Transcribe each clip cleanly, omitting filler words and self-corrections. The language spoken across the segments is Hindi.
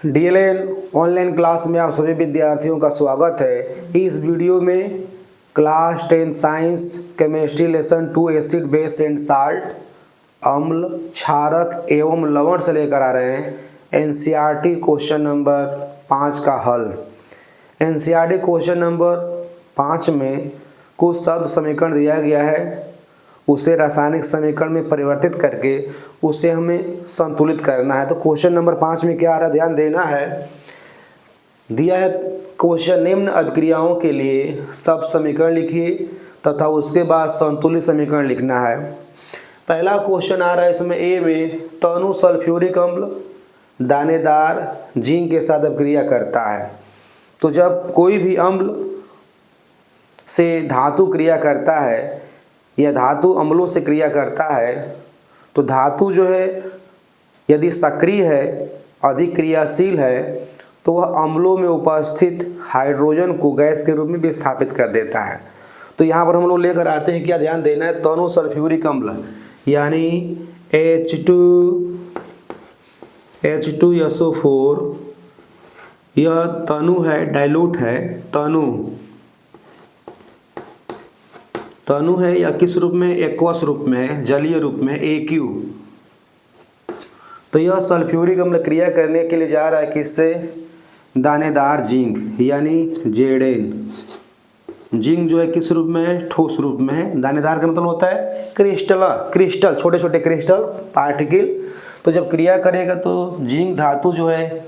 डीएलएन ऑनलाइन क्लास में आप सभी विद्यार्थियों का स्वागत है। इस वीडियो में class 10 science chemistry lesson 2 acid base and salt अम्ल क्षारक एवं लवण से लेकर आ रहे हैं एनसीईआरटी क्वेश्चन नंबर 5 का हल। एनसीईआरटी क्वेश्चन नंबर 5 में कुछ शब्द समीकरण दिया गया है, उसे रासायनिक समीकरण में परिवर्तित करके उसे हमें संतुलित करना है। तो क्वेश्चन नंबर 5 में क्या आ रहा है, ध्यान देना है। दिया है क्वेश्चन, निम्न अभिक्रियाओं के लिए सब समीकरण लिखिए तथा उसके बाद संतुलित समीकरण लिखना है। पहला क्वेश्चन आ रहा है इसमें ए में, तनु सल्फ्यूरिक अम्ल दानेदार जिंक के साथ अभिक्रिया करता है। तो जब कोई भी अम्ल से धातु क्रिया करता है या धातु अम्लों से क्रिया करता है तो धातु जो है यदि सक्रिय है, अधिक क्रियाशील है, तो वह अम्लों में उपस्थित हाइड्रोजन को गैस के रूप में विस्थापित कर देता है। तो यहाँ पर हम लोग लेकर आते हैं, क्या ध्यान देना है, तनु सल्फ्यूरिक अम्ल यानी H2SO4, यह तनु है, डाइल्यूट है, तनु है या किस रूप में, एक्वस रूप में है, जलीय रूप में AQ। तो यह सल्फ्यूरिक अम्ल क्रिया करने के लिए जा रहा है किससे, दानेदार जिंक यानी Zn। जिंक जो है किस रूप में है, ठोस रूप में है। दानेदार का मतलब होता है क्रिस्टल, छोटे छोटे क्रिस्टल पार्टिकल। तो जब क्रिया करेगा तो जिंक धातु जो है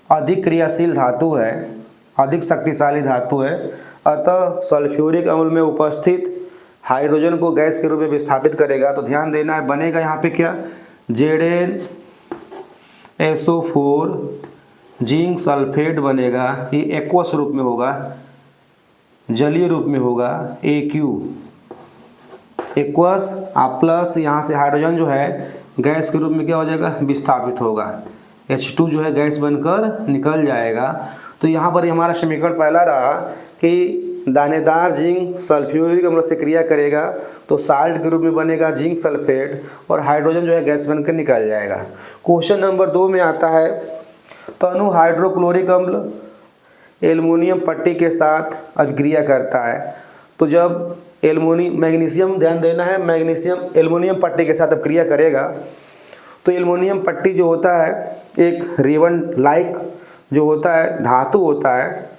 अधिक क्रियाशील धातु है, अधिक शक्तिशाली धातु है, अतः सल्फ्यूरिक अम्ल में उपस्थित हाइड्रोजन को गैस के रूप में विस्थापित करेगा। तो ध्यान देना है, बनेगा यहाँ पे क्या, ZnSO4 जिंक सल्फेट बनेगा। ये एक्वस रूप में होगा, जलीय रूप में होगा, AQ एक्वस प्लस यहाँ से हाइड्रोजन जो है गैस के रूप में क्या हो जाएगा, विस्थापित होगा। H2 जो है गैस बनकर निकल जाएगा। तो यहाँ पर हमारा समीकरण पहला रहा कि दानेदार जिंक सल्फ्यूरिक अम्ल से क्रिया करेगा तो साल्ट के रूप में बनेगा जिंक सल्फेट और हाइड्रोजन जो है गैस बनकर निकल जाएगा। क्वेश्चन नंबर 2 में आता है, तनु हाइड्रोक्लोरिक अम्ल एल्युमिनियम पट्टी के साथ अभिक्रिया करता है। तो जब मैग्नीशियम, ध्यान देना है, मैग्नीशियम एल्युमिनियम पट्टी के साथ अभिक्रिया करेगा तो एल्युमिनियम पट्टी जो होता है एक रिबन लाइक जो होता है धातु होता है,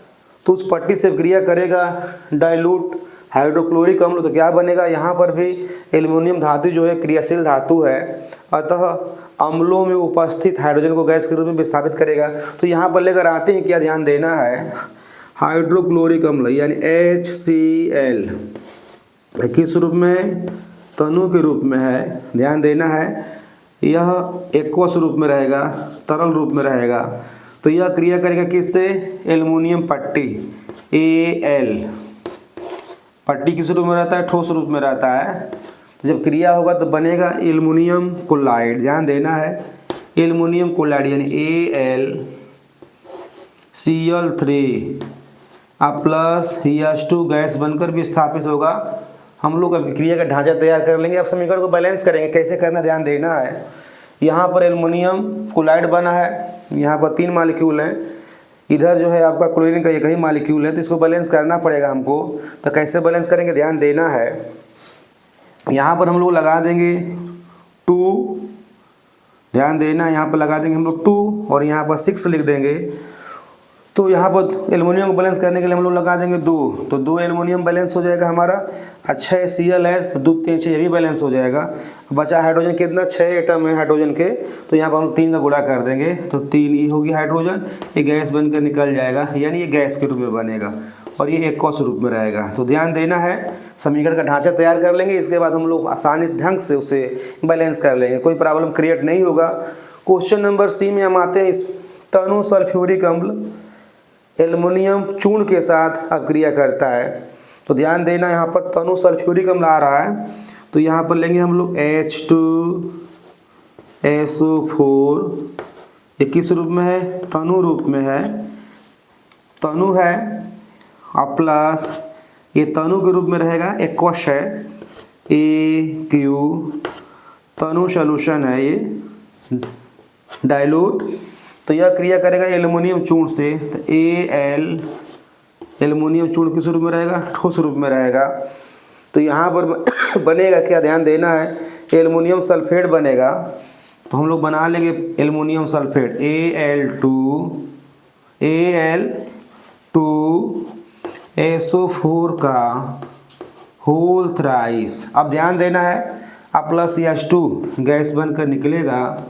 तो उस पट्टी से क्रिया करेगा डाइल्यूट हाइड्रोक्लोरिक अम्ल। तो क्या बनेगा, यहाँ पर भी एल्युमिनियम धातु जो है क्रियाशील धातु है, अतः अम्लों में उपस्थित हाइड्रोजन को गैस के रूप में विस्थापित करेगा। तो यहाँ पर लेकर आते हैं, क्या ध्यान देना है, हाइड्रोक्लोरिक अम्ल यानी HCl किस रूप में, तनु के रूप में है। ध्यान देना है, यह एक्वस रूप में रहेगा, तरल रूप में रहेगा। तो यह क्रिया करेगा किससे, एल्युमिनियम पट्टी Al। पट्टी किस रूप में रहता है, ठोस रूप में रहता है। तो जब क्रिया होगा तो बनेगा एल्युमिनियम क्लोराइड। ध्यान देना है, एल्युमिनियम क्लोराइड यानी AlCl3 प्लस H2 गैस बनकर विस्थापित होगा। हम लोग अब क्रिया का ढांचा तैयार कर लेंगे। अब समीकरण को बैलेंस करेंगे, कैसे करना ध्यान देना है। यहाँ पर एल्युमिनियम क्लोराइड बना है, यहाँ पर 3 मॉलिक्यूल हैं, इधर जो है आपका क्लोरीन का एक ही मॉलिक्यूल है, तो इसको बैलेंस करना पड़ेगा हमको। तो कैसे बैलेंस करेंगे, ध्यान देना है। यहाँ पर हम लोग लगा देंगे 2, ध्यान देना, यहाँ पर लगा देंगे हम लोग 2 और यहाँ पर 6 लिख देंगे। तो यहाँ पर एल्युमिनियम को बैलेंस करने के लिए हम लोग लगा देंगे 2, तो 2 एल्युमिनियम बैलेंस हो जाएगा हमारा। अच्छा है Cl है, तो 2 3 6 ये भी बैलेंस हो जाएगा। बचा हाइड्रोजन कितना, 6 एटम है हाइड्रोजन के, तो यहाँ पर हम 3 का गुणा कर देंगे तो 3 ये होगी हाइड्रोजन, ये गैस बनकर निकल जाएगा, यानी ये गैस के रूप में बनेगा और ये एक्वस रूप में रहेगा। तो ध्यान देना है, समीकरण का ढांचा तैयार कर लेंगे, इसके बाद हम लोग आसानी ढंग से उसे बैलेंस कर लेंगे, कोई प्रॉब्लम क्रिएट नहीं होगा। क्वेश्चन नंबर C में हम आते हैं, इस तनु सल्फ्यूरिक अम्ल एल्युमिनियम चूर्ण के साथ अभिक्रिया करता है। तो ध्यान देना, यहाँ पर तनु सल्फ्यूरिक अम्ल आ रहा है, तो यहाँ पर लेंगे हम लोग H2SO4, ये किस रूप में है, तनु रूप में है, तनु है प्लस ये तनु के रूप में रहेगा, एक्वस है AQ, तनु सॉल्यूशन है ये डाइल्यूट, तो यह क्रिया करेगा एल्युमिनियम चूर्ण से, तो Al एल्युमिनियम चूर्ण किस रूप में रहेगा, ठोस रूप में रहेगा। तो यहाँ पर बनेगा क्या, ध्यान देना है, एल्युमिनियम सल्फेट बनेगा। तो हम लोग बना लेंगे एल्युमिनियम सल्फेट Al2SO4 का होल थ्राइस। अब ध्यान देना है, अब प्लस H2 गैस बनकर निकलेगा।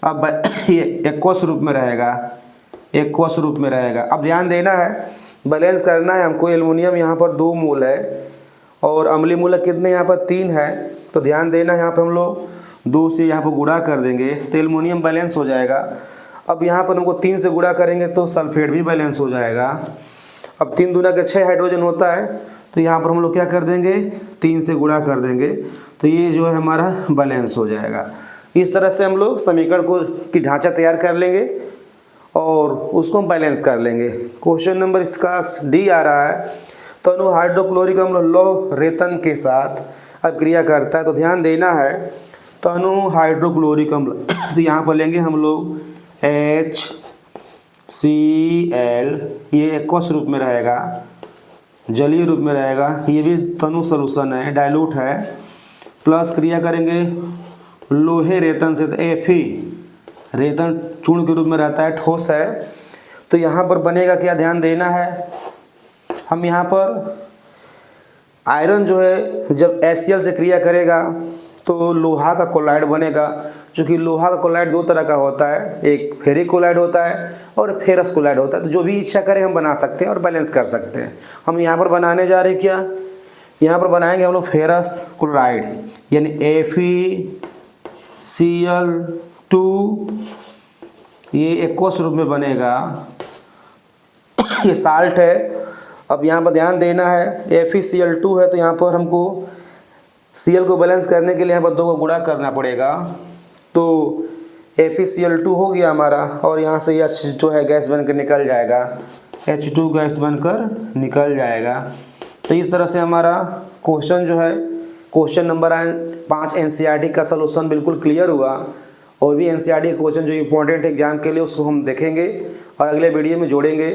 अब ये एक्वस रूप में रहेगा, एक्वस रूप में रहेगा। अब ध्यान देना है, बैलेंस करना है हमको। एल्युमिनियम यहाँ पर 2 मोल है और अम्लीय मूलक कितने यहाँ पर 3 है। तो ध्यान देना है, यहाँ पर हम लोग 2 से यहाँ पर गुणा कर देंगे तो एल्युमिनियम बैलेंस हो जाएगा। अब यहाँ पर हमको 3 से गुणा करेंगे तो सल्फेट भी बैलेंस हो जाएगा। अब 3 दूना के 6 हाइड्रोजन होता है, तो यहाँ पर हम लोग क्या कर देंगे, 3 से गुणा कर देंगे, तो ये जो है हमारा बैलेंस हो जाएगा। इस तरह से हम लोग समीकरण को की ढांचा तैयार कर लेंगे और उसको हम बैलेंस कर लेंगे। क्वेश्चन नंबर इसका डी आ रहा है, तनु हाइड्रोक्लोरिक अम्ल लौह रेतन के साथ अब क्रिया करता है। तो ध्यान देना है, तनु हाइड्रोक्लोरिक अम्ल तो यहाँ पर लेंगे हम लोग HCl, ये एक्वस रूप में रहेगा, जलीय रूप में रहेगा। ये भी तनु सॉल्यूशन है, डाइल्यूट है। प्लस क्रिया करेंगे लोहे रेतन से, तो Fe रेतन चूर्ण के रूप में रहता है, ठोस है। तो यहाँ पर बनेगा क्या, ध्यान देना है, हम यहाँ पर आयरन जो है जब HCl से क्रिया करेगा तो लोहा का क्लोराइड बनेगा। चूँकि लोहा का क्लोराइड 2 तरह का होता है, एक फेरिक क्लोराइड होता है और फेरस क्लोराइड होता है। तो जो भी इच्छा करें हम बना सकते हैं और बैलेंस कर सकते हैं। हम यहाँ पर बनाने जा रहे हैं क्या, यहाँ पर बनाएंगे हम लोग फेरस क्लोराइड, यानी FeCl2, ये एक्वस रूप में बनेगा, ये साल्ट है। अब यहाँ पर ध्यान देना है, FeCl2 है तो यहाँ पर हमको Cl को बैलेंस करने के लिए यहाँ पर 2 को गुणा करना पड़ेगा। तो FeCl2 हो गया हमारा, और यहाँ से H जो है गैस बनकर निकल जाएगा, H2 गैस बनकर निकल जाएगा। तो इस तरह से हमारा क्वेश्चन जो है, क्वेश्चन नंबर 5 NCERT का सलूशन बिल्कुल क्लियर हुआ। और भी NCERT क्वेश्चन जो इम्पोर्टेंट एग्जाम के लिए उसको हम देखेंगे और अगले वीडियो में जोड़ेंगे।